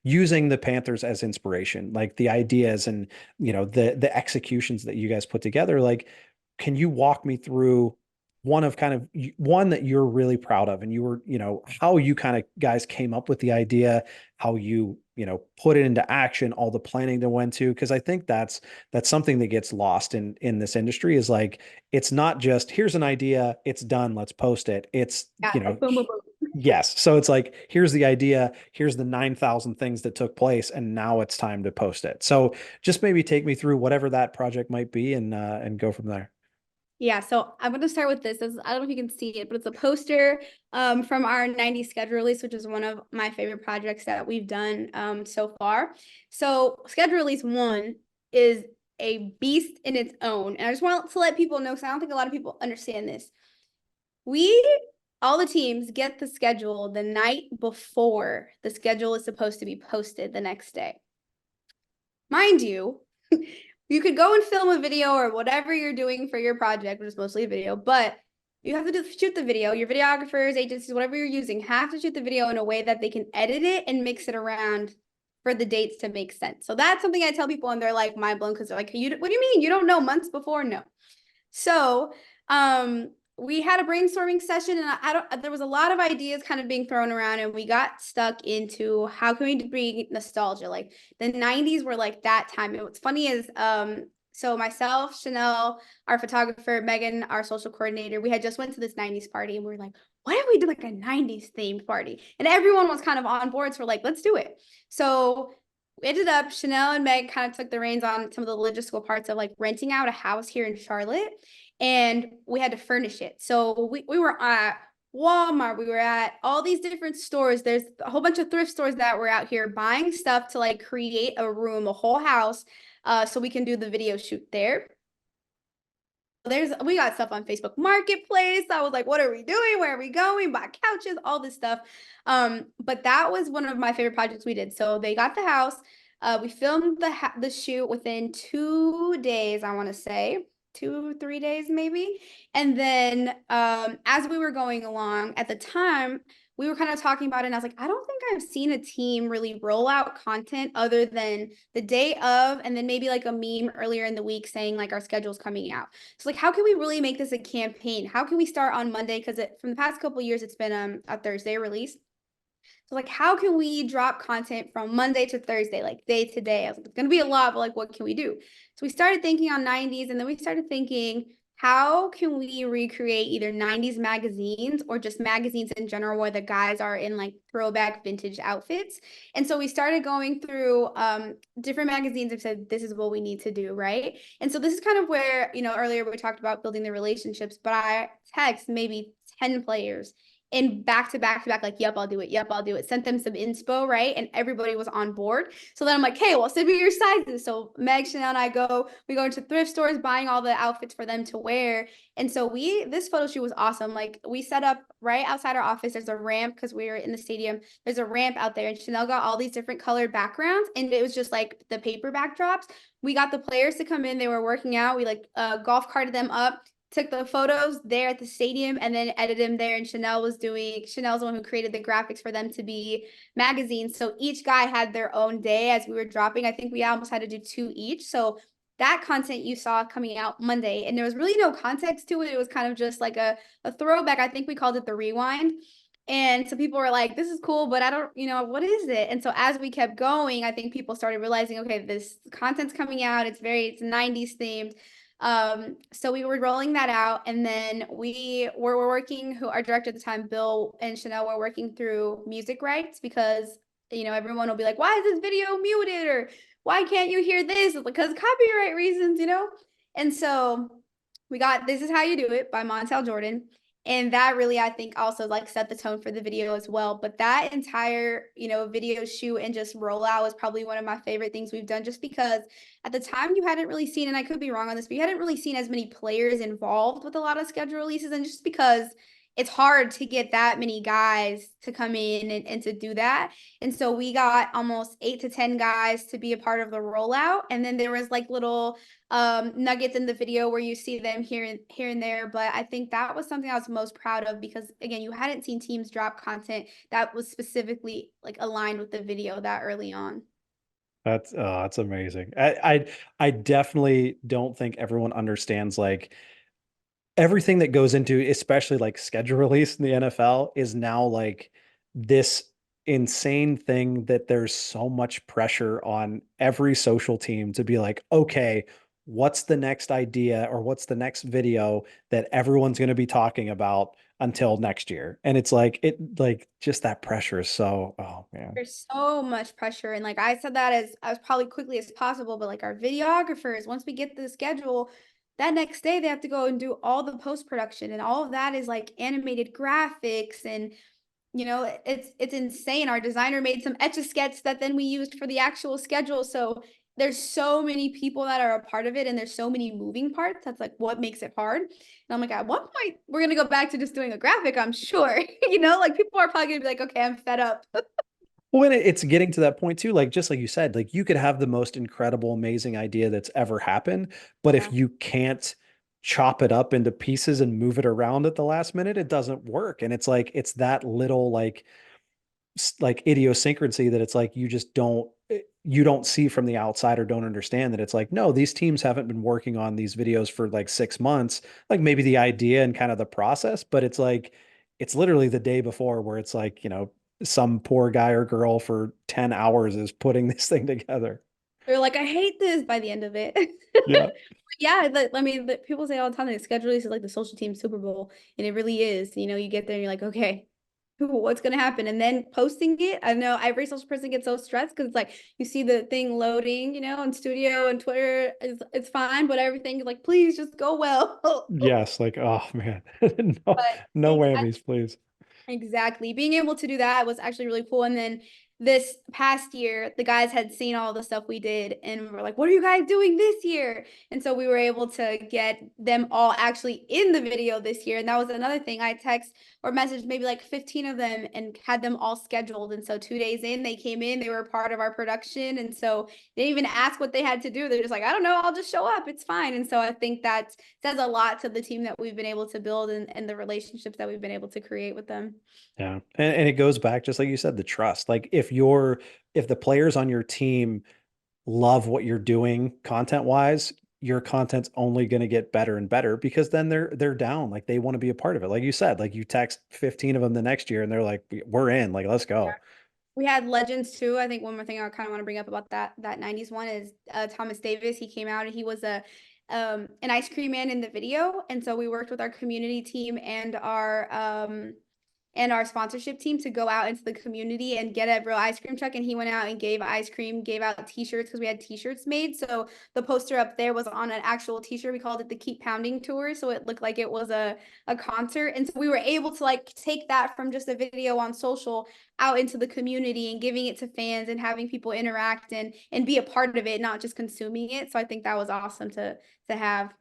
using the Panthers as inspiration, like the ideas and, the executions that you guys put together. Like, can you walk me through one that you're really proud of, and how you kind of guys came up with the idea, how put it into action, all the planning that went to, because I think that's something that gets lost in this industry, is like, it's not just here's an idea, it's done, let's post it. It's, Yeah, like boom, boom, boom. yes. So it's like, here's the idea, here's the 9,000 things that took place, and now it's time to post it. So just maybe take me through whatever that project might be, and go from there. Yeah, so I'm going to start with this. I don't know if you can see it, but it's a poster from our 90s schedule release, which is one of my favorite projects that we've done so far. So schedule release 1 is a beast in its own. And I just want to let people know, because I don't think a lot of people understand this. All the teams get the schedule the night before the schedule is supposed to be posted the next day. Mind you, you could go and film a video or whatever you're doing for your project, which is mostly a video, but you have to shoot the video. Your videographers, agencies, whatever you're using, have to shoot the video in a way that they can edit it and mix it around for the dates to make sense. So that's something I tell people, and they're like mind blown, because they're like, what do you mean? You don't know months before? No. So we had a brainstorming session, and there was a lot of ideas kind of being thrown around, and we got stuck into how can we bring nostalgia. Like the 90s were like that time. And what's funny is so myself, Chanel, our photographer, Megan, our social coordinator, we had just went to this 90s party, and we were like, why don't we do like a 90s themed party? And everyone was kind of on board, so we're like, let's do it. So we ended up, Chanel and Meg kind of took the reins on some of the logistical parts of like renting out a house here in Charlotte, and we had to furnish it. So we were at Walmart, we were at all these different stores. There's a whole bunch of thrift stores that were out here buying stuff to like create a room, a whole house, so we can do the video shoot there. We got stuff on Facebook Marketplace. I was like, what are we doing? Where are we going? Buy couches, all this stuff. But that was one of my favorite projects we did. So they got the house. We filmed the shoot within 2 days, I want to say. 2, 3 days maybe. And then as we were going along at the time, we were kind of talking about it, and I was like, I don't think I've seen a team really roll out content other than the day of, and then maybe like a meme earlier in the week saying like our schedule's coming out. So like, how can we really make this a campaign? How can we start on Monday? Because from the past couple of years, it's been a Thursday release. So like, how can we drop content from Monday to Thursday, like day to day? I was like, it's going to be a lot, but like, what can we do? So we started thinking on 90s, and then we started thinking, how can we recreate either 90s magazines or just magazines in general where the guys are in like throwback vintage outfits? And so we started going through different magazines and said, this is what we need to do, right? And so this is kind of where, earlier we talked about building the relationships, but I text maybe 10 players and back to back to back, like, yep, I'll do it. Yep, I'll do it. Sent them some inspo, right? And everybody was on board. So then I'm like, hey, well, send me your sizes. So Meg, Chanel, and we go into thrift stores, buying all the outfits for them to wear. And so this photo shoot was awesome. Like, we set up right outside our office. There's a ramp because we were in the stadium. There's a ramp out there, and Chanel got all these different colored backgrounds, and it was just like the paper backdrops. We got the players to come in. They were working out. We like golf carted them up, took the photos there at the stadium, and then edited them there. And Chanel's the one who created the graphics for them to be magazines. So each guy had their own day as we were dropping. I think we almost had to do 2 each. So that content you saw coming out Monday, and there was really no context to it. It was kind of just like a throwback. I think we called it the rewind. And so people were like, this is cool, but I don't, what is it? And so as we kept going, I think people started realizing, okay, this content's coming out. It's 90s themed. So we were rolling that out, and then we were working, our director at the time, Bill and Chanel, were working through music rights, because everyone will be like, why is this video muted, or why can't you hear this? It's because copyright reasons. And so we got This Is How You Do It by Montel Jordan. And that really, I think, also like set the tone for the video as well. But that entire, video shoot and just rollout was probably one of my favorite things we've done, just because at the time you hadn't really seen, and I could be wrong on this, but you hadn't really seen as many players involved with a lot of schedule releases. And just because it's hard to get that many guys to come in and to do that. And so we got almost 8 to 10 guys to be a part of the rollout. And then there was like little nuggets in the video where you see them here and there. But I think that was something I was most proud of because again, you hadn't seen teams drop content that was specifically like aligned with the video that early on. That's amazing. I definitely don't think everyone understands like everything that goes into, especially like schedule release in the NFL, is now like this insane thing that there's so much pressure on every social team to be like, okay, what's the next idea or what's the next video that everyone's going to be talking about until next year? And it's like, it like just that pressure is so, oh man. There's so much pressure. And like I said that as probably quickly as possible, but like our videographers, once we get the schedule, that next day they have to go and do all the post production and all of that is like animated graphics and it's insane. Our designer made some etch a sketch that then we used for the actual schedule. So there's so many people that are a part of it and there's so many moving parts. That's like what makes it hard. And I'm like, at one point, we're gonna go back to just doing a graphic, I'm sure. Like people are probably gonna be like, okay, I'm fed up. When it's getting to that point too, like just like you said, like you could have the most incredible, amazing idea that's ever happened, but if Yeah. you can't chop it up into pieces and move it around at the last minute, it doesn't work. And it's like it's that little like idiosyncrasy that it's like you just you don't see from the outside or don't understand that it's like no, these teams haven't been working on these videos for like 6 months, like maybe the idea and kind of the process, but it's like it's literally the day before where it's like some poor guy or girl for 10 hours is putting this thing together. They're like, I hate this by the end of it. Yeah. Yeah, I mean, people say all the time that schedule release is like the social team Super Bowl, and it really is. You get there and you're like, okay, what's gonna happen? And then posting it, I know every social person gets so stressed because it's like you see the thing loading, on Studio and Twitter, it's fine, but everything is like, please just go well. Yes, like oh man. No, But no whammies, please. exactly. Being able to do that was actually really cool. And then this past year, the guys had seen all the stuff we did and were like, what are you guys doing this year? And so we were able to get them all actually in the video this year. And that was another thing. I text or messaged maybe like 15 of them and had them all scheduled. And so 2 days in, they came in, they were part of our production. And so they didn't even ask what they had to do. They're just like, I don't know, I'll just show up. It's fine. And so I think that says a lot to the team that we've been able to build and the relationships that we've been able to create with them. Yeah. And it goes back, just like you said, the trust. Like if the players on your team love what you're doing content wise, your content's only going to get better and better because then they're down. Like they want to be a part of it. Like you said, like you text 15 of them the next year and they're like, we're in, like, let's go. We had legends too. I think one more thing I kind of want to bring up about that 90s one is Thomas Davis. He came out and he was a an ice cream man in the video. And so we worked with our community team and our sponsorship team to go out into the community and get a real ice cream truck. And he went out and gave ice cream, gave out t-shirts because we had t-shirts made. So the poster up there was on an actual t-shirt. We called it the Keep Pounding Tour. So it looked like it was a concert. And so we were able to like take that from just a video on social out into the community and giving it to fans and having people interact and be a part of it, not just consuming it. So I think that was awesome to have.